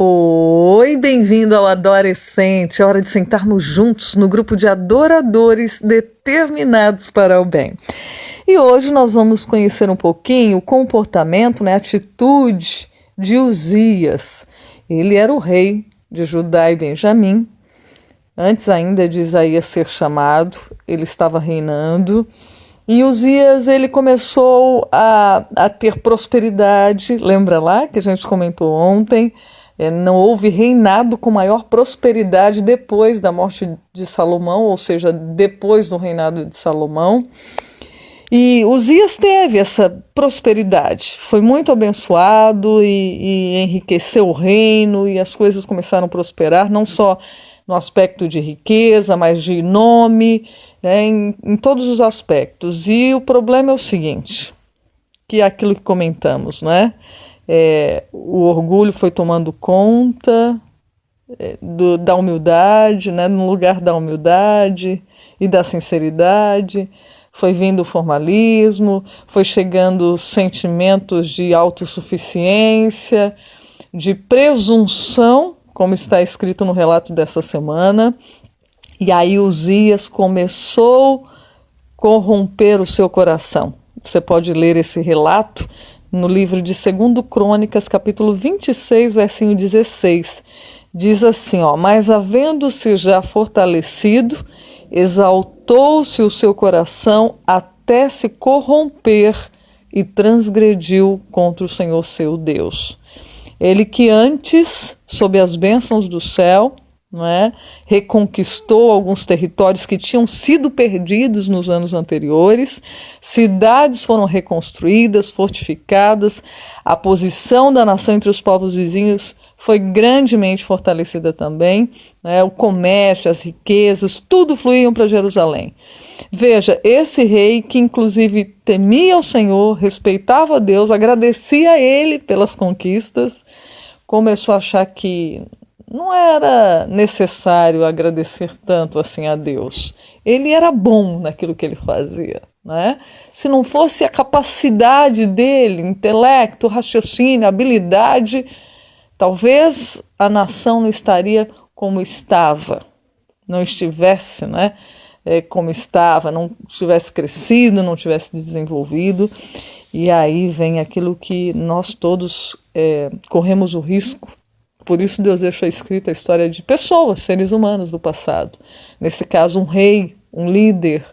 Oi, bem-vindo ao Adorescente. É hora de sentarmos juntos no grupo de adoradores determinados para o bem. E hoje nós vamos conhecer um pouquinho o comportamento, a atitude de Uzias. Ele era o rei de Judá e Benjamim. Antes ainda de Isaías ser chamado, ele estava reinando. E Uzias, ele começou a ter prosperidade. Lembra lá que a gente comentou ontem? Não houve reinado com maior prosperidade depois da morte de Salomão, ou seja, depois do reinado de Salomão. E Uzias teve essa prosperidade, foi muito abençoado e enriqueceu o reino, e as coisas começaram a prosperar, não só no aspecto de riqueza, mas de nome, em todos os aspectos. E o problema é o seguinte, que é aquilo que comentamos, o orgulho foi tomando conta da humildade, no lugar da humildade e da sinceridade, foi vindo o formalismo, foi chegando sentimentos de autossuficiência, de presunção, como está escrito no relato dessa semana, e aí Uzias começou a corromper o seu coração. Você pode ler esse relato no livro de 2 Crônicas, capítulo 26, versinho 16. Diz assim, mas havendo-se já fortalecido, exaltou-se o seu coração até se corromper e transgrediu contra o Senhor seu Deus. Ele que antes, sob as bênçãos do céu, reconquistou alguns territórios que tinham sido perdidos nos anos anteriores, cidades foram reconstruídas, fortificadas, a posição da nação entre os povos vizinhos foi grandemente fortalecida também, o comércio, as riquezas, tudo fluíam para Jerusalém. Veja, esse rei que inclusive temia o Senhor, respeitava a Deus, agradecia a ele pelas conquistas, começou a achar que não era necessário agradecer tanto assim a Deus. Ele era bom naquilo que ele fazia. Se não fosse a capacidade dele, intelecto, raciocínio, habilidade, talvez a nação não estaria como estava, não estivesse como estava, não tivesse crescido, não tivesse desenvolvido. E aí vem aquilo que nós todos corremos o risco. Por isso Deus deixou escrita a história de pessoas, seres humanos do passado. Nesse caso, um rei, um líder,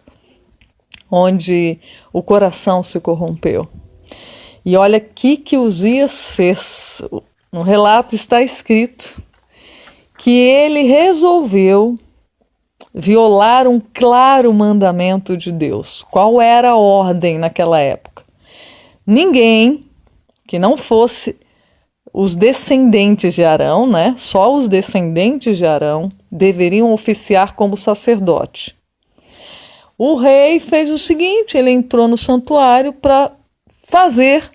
onde o coração se corrompeu. E olha o que Uzias fez. No relato está escrito que ele resolveu violar um claro mandamento de Deus. Qual era a ordem naquela época? Ninguém que não fosse os descendentes de Arão, só os descendentes de Arão deveriam oficiar como sacerdote. O rei fez o seguinte, ele entrou no santuário para fazer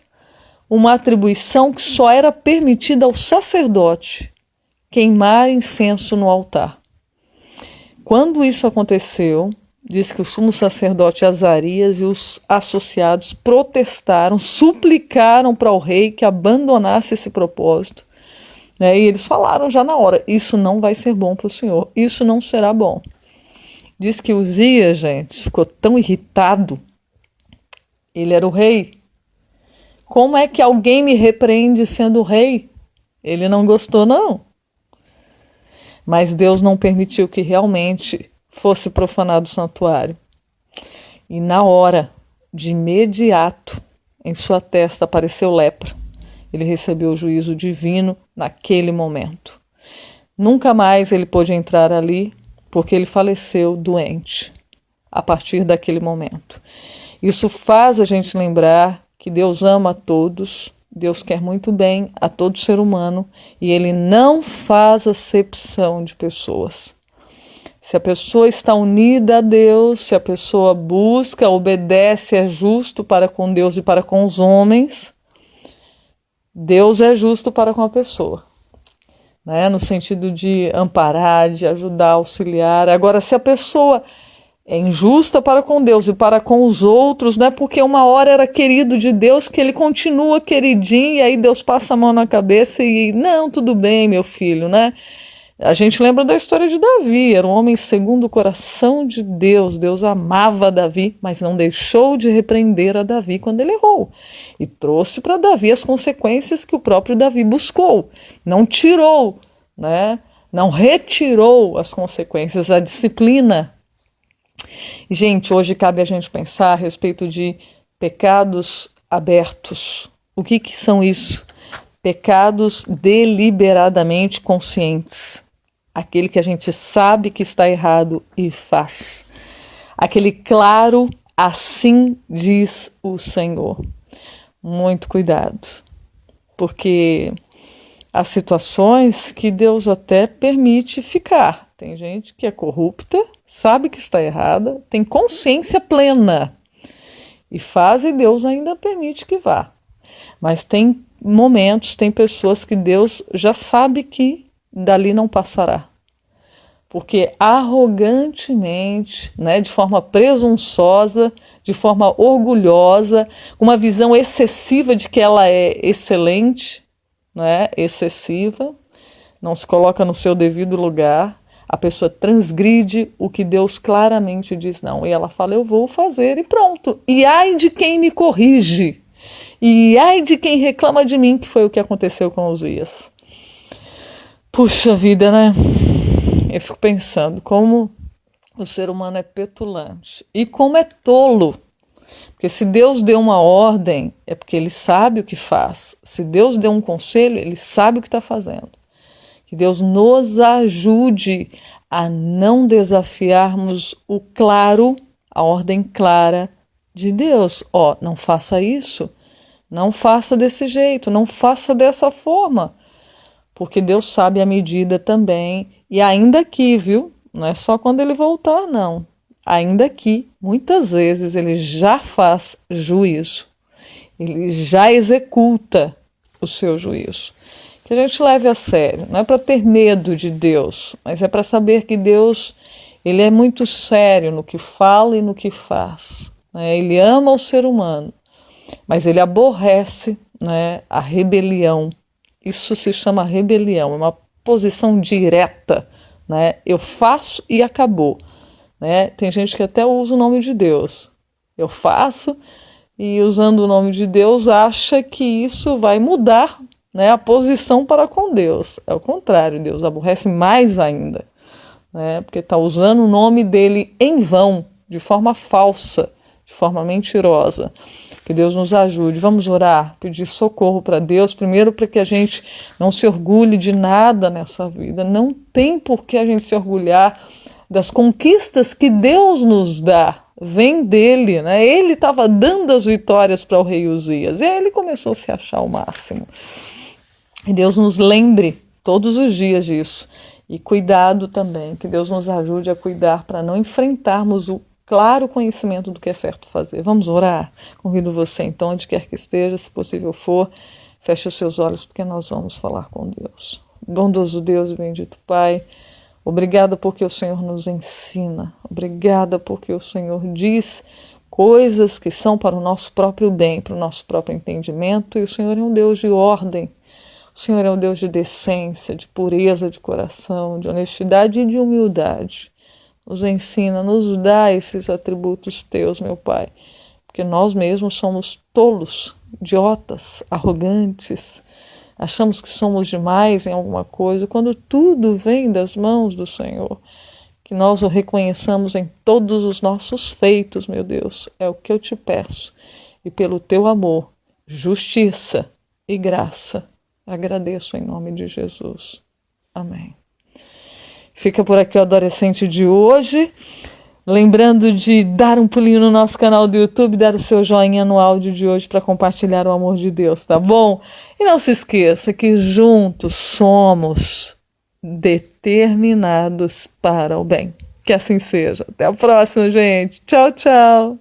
uma atribuição que só era permitida ao sacerdote, queimar incenso no altar. Quando isso aconteceu, diz que o sumo sacerdote Azarias e os associados protestaram, suplicaram para o rei que abandonasse esse propósito. E eles falaram já na hora, isso não vai ser bom para o Senhor, isso não será bom. Diz que Uzias, gente, ficou tão irritado, ele era o rei. Como é que alguém me repreende sendo rei? Ele não gostou, não. Mas Deus não permitiu que realmente fosse profanado o santuário. E na hora, de imediato, em sua testa apareceu lepra. Ele recebeu o juízo divino naquele momento. Nunca mais ele pôde entrar ali, porque ele faleceu doente, a partir daquele momento. Isso faz a gente lembrar que Deus ama a todos, Deus quer muito bem a todo ser humano e Ele não faz acepção de pessoas. Se a pessoa está unida a Deus, se a pessoa busca, obedece, é justo para com Deus e para com os homens, Deus é justo para com a pessoa, no sentido de amparar, de ajudar, auxiliar. Agora, se a pessoa É injusta para com Deus e para com os outros, não é porque uma hora era querido de Deus que ele continua queridinho e aí Deus passa a mão na cabeça e não, tudo bem, meu filho, né? A gente lembra da história de Davi, era um homem segundo o coração de Deus. Deus amava Davi, mas não deixou de repreender a Davi quando ele errou. E trouxe para Davi as consequências que o próprio Davi buscou. Não tirou, né? Não retirou as consequências, a disciplina. Gente, hoje cabe a gente pensar a respeito de pecados abertos. O que são isso? Pecados deliberadamente conscientes. Aquele que a gente sabe que está errado e faz. Aquele claro, assim diz o Senhor. Muito cuidado, porque há situações que Deus até permite ficar. Tem gente que é corrupta, sabe que está errada, tem consciência plena e faz e Deus ainda permite que vá. Mas tem momentos, tem pessoas que Deus já sabe que dali não passará. Porque arrogantemente, né, de forma presunçosa, de forma orgulhosa, com uma visão excessiva de que ela é excelente, né, excessiva, não se coloca no seu devido lugar, a pessoa transgride o que Deus claramente diz não. E ela fala, eu vou fazer e pronto. E ai de quem me corrige. E ai de quem reclama de mim, que foi o que aconteceu com Uzias. Puxa vida, né? Eu fico pensando como o ser humano é petulante e como é tolo. Porque se Deus deu uma ordem, é porque Ele sabe o que faz. Se Deus deu um conselho, Ele sabe o que está fazendo. Que Deus nos ajude a não desafiarmos o claro, a ordem clara de Deus. Ó, não faça isso, não faça desse jeito, não faça dessa forma. Porque Deus sabe a medida também, e ainda aqui, viu? Não é só quando Ele voltar, não. Ainda aqui, muitas vezes, Ele já faz juízo. Ele já executa o seu juízo. Que a gente leve a sério. Não é para ter medo de Deus, mas é para saber que Deus, Ele é muito sério no que fala e no que faz. Né? Ele ama o ser humano, mas Ele aborrece, né, a rebelião. Isso se chama rebelião, é uma posição direta, né? Eu faço e acabou. Né? Tem gente que até usa o nome de Deus. Eu faço e usando o nome de Deus acha que isso vai mudar, né, a posição para com Deus. É o contrário, Deus aborrece mais ainda, né, porque está usando o nome dele em vão, de forma falsa, de forma mentirosa. Que Deus nos ajude. Vamos orar, pedir socorro para Deus, primeiro para que a gente não se orgulhe de nada nessa vida. Não tem por que a gente se orgulhar das conquistas que Deus nos dá. Vem dele, né? Ele estava dando as vitórias para o rei Uzias e aí ele começou a se achar o máximo. E Deus nos lembre todos os dias disso. E cuidado também, que Deus nos ajude a cuidar para não enfrentarmos o claro conhecimento do que é certo fazer. Vamos orar? Convido você então, onde quer que esteja, se possível for, feche os seus olhos porque nós vamos falar com Deus. Bondoso Deus e bendito Pai, obrigada porque o Senhor nos ensina, obrigada porque o Senhor diz coisas que são para o nosso próprio bem, para o nosso próprio entendimento, e o Senhor é um Deus de ordem, o Senhor é um Deus de decência, de pureza de coração, de honestidade e de humildade. Nos ensina, nos dá esses atributos teus, meu Pai, porque nós mesmos somos tolos, idiotas, arrogantes, achamos que somos demais em alguma coisa, quando tudo vem das mãos do Senhor. Que nós o reconheçamos em todos os nossos feitos, meu Deus, é o que eu te peço. E pelo teu amor, justiça e graça, agradeço em nome de Jesus. Amém. Fica por aqui o Adolescente de hoje. Lembrando de dar um pulinho no nosso canal do YouTube, dar o seu joinha no áudio de hoje para compartilhar o amor de Deus, tá bom? E não se esqueça que juntos somos determinados para o bem. Que assim seja. Até a próxima, gente. Tchau, tchau.